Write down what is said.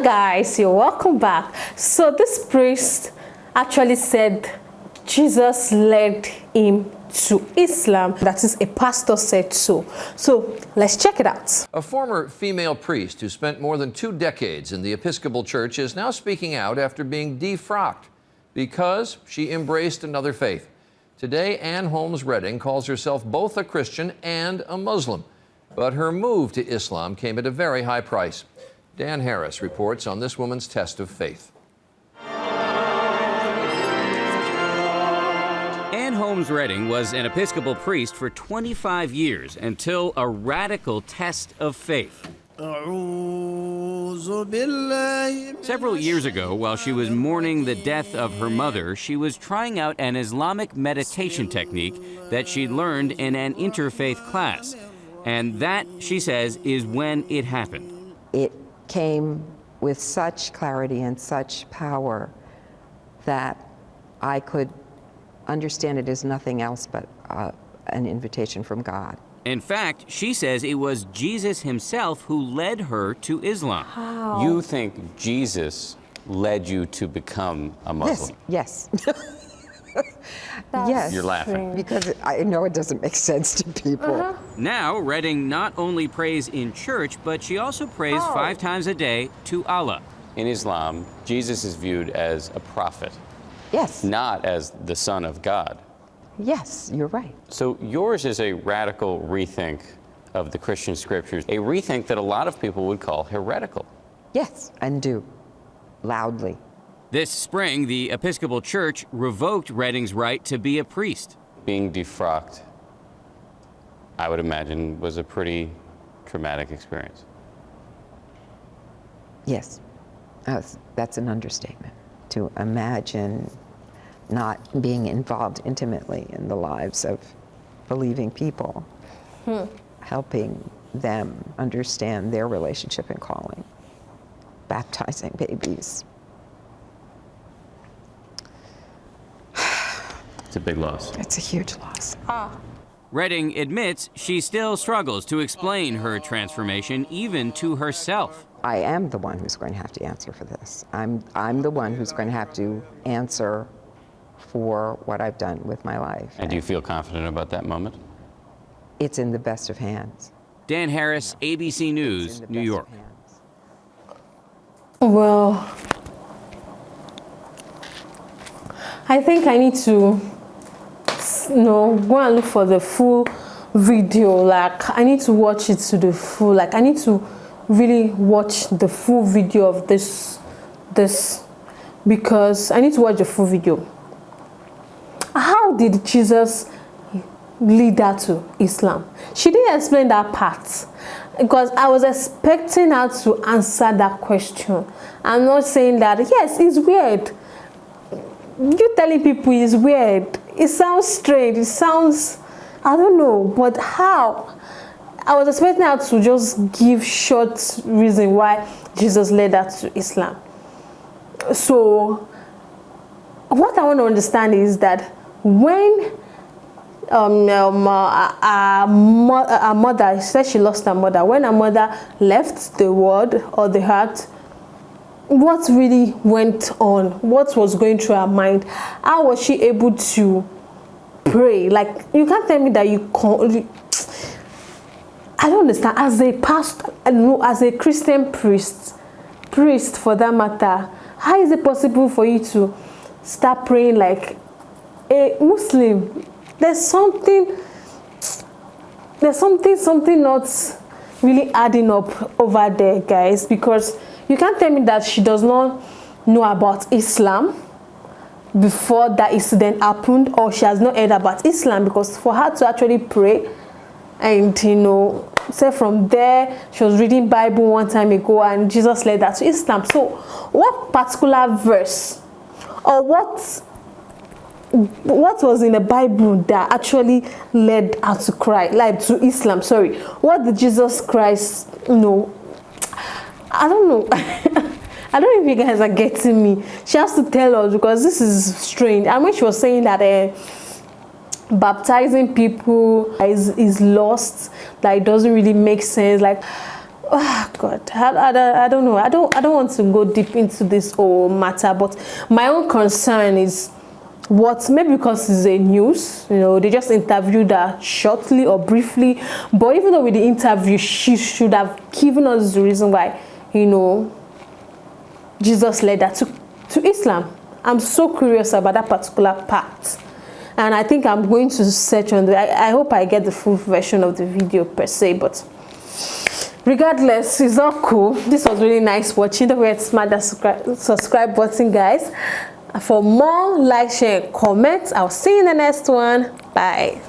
Hello guys, you're welcome back. So this priest actually said Jesus led him to Islam. That is, a pastor said so. So let's check it out. A former female priest who spent more than 2 decades in the Episcopal Church is now speaking out after being defrocked because she embraced another faith. Today, Ann Holmes Redding calls herself both a Christian and a Muslim, but her move to Islam came at a very high price. Dan Harris reports on this woman's test of faith. Ann Holmes Redding was an Episcopal priest for 25 years until a radical test of faith. Several years ago, while she was mourning the death of her mother, she was trying out an Islamic meditation technique that she learned in an interfaith class. And that, she says, is when it happened. It came with such clarity and such power that I could understand it as nothing else but an invitation from God. In fact, she says it was Jesus himself who led her to Islam. How? You think Jesus led you to become a Muslim? Yes. Yes. You're laughing. Because I know it doesn't make sense to people. Now, Redding not only prays in church, but she also prays 5 times a day to Allah. In Islam, Jesus is viewed as a prophet, Yes. not as the Son of God. Yes, you're right. So yours is a radical rethink of the Christian scriptures, a rethink that a lot of people would call heretical. Yes, and do. Loudly. This spring, the Episcopal Church revoked Redding's right to be a priest. Being defrocked, I would imagine, was a pretty traumatic experience. Yes. That's an understatement. To imagine not being involved intimately in the lives of believing people, helping them understand their relationship and calling, baptizing babies. It's a big loss. It's a huge loss. Redding admits she still struggles to explain her transformation even to herself. I am the one who's going to have to answer for this. I'm the one who's going to have to answer for what I've done with my life. And do you feel confident about that moment? It's in the best of hands. Dan Harris, ABC News, New York. Well, I think I need to, go and look for the full video. Like, I need to watch it to the full. Like, I need to really watch the full video of this because I need to watch the full video. How did Jesus lead her to Islam? She didn't explain that part because I was expecting her to answer that question. I'm not saying that, yes, it's weird. You telling people it's weird. It sounds strange. It sounds, I don't know, but how? I was expecting her to just give short reason why Jesus led her to Islam. So what I want to understand is that when our mother, she said she lost her mother. When her mother left the world or the earth, what really went on? What was going through her mind? How was she able to pray? Like, you can't tell me that you can't. I don't understand. As a pastor, no, as a Christian priest for that matter, how is it possible for you to start praying like a Muslim? There's something not really adding up over there, guys, because you can't tell me that she does not know about Islam before that incident happened, or she has not heard about Islam, because for her to actually pray and, say from there, she was reading Bible one time ago and Jesus led her to Islam. So what particular verse or what was in the Bible that actually led her to Christ, like to Islam? Sorry, what did Jesus Christ know? I don't know. I don't know if you guys are getting me. She has to tell us, because this is strange. And when she was saying that baptizing people is lost, that it doesn't really make sense. Like, God, I don't know. I don't want to go deep into this whole matter, but my own concern is what, maybe because it's a news, you know, they just interviewed her shortly or briefly, but even though with the interview, she should have given us the reason why, you know, Jesus led her to Islam. I'm so curious about that particular part, and I think I'm going to search on I hope I get the full version of the video per se, but regardless, it's all cool. This was really nice watching. Don't forget to smash that subscribe button, guys. For more, like, share, comment. I'll see you in the next one. Bye.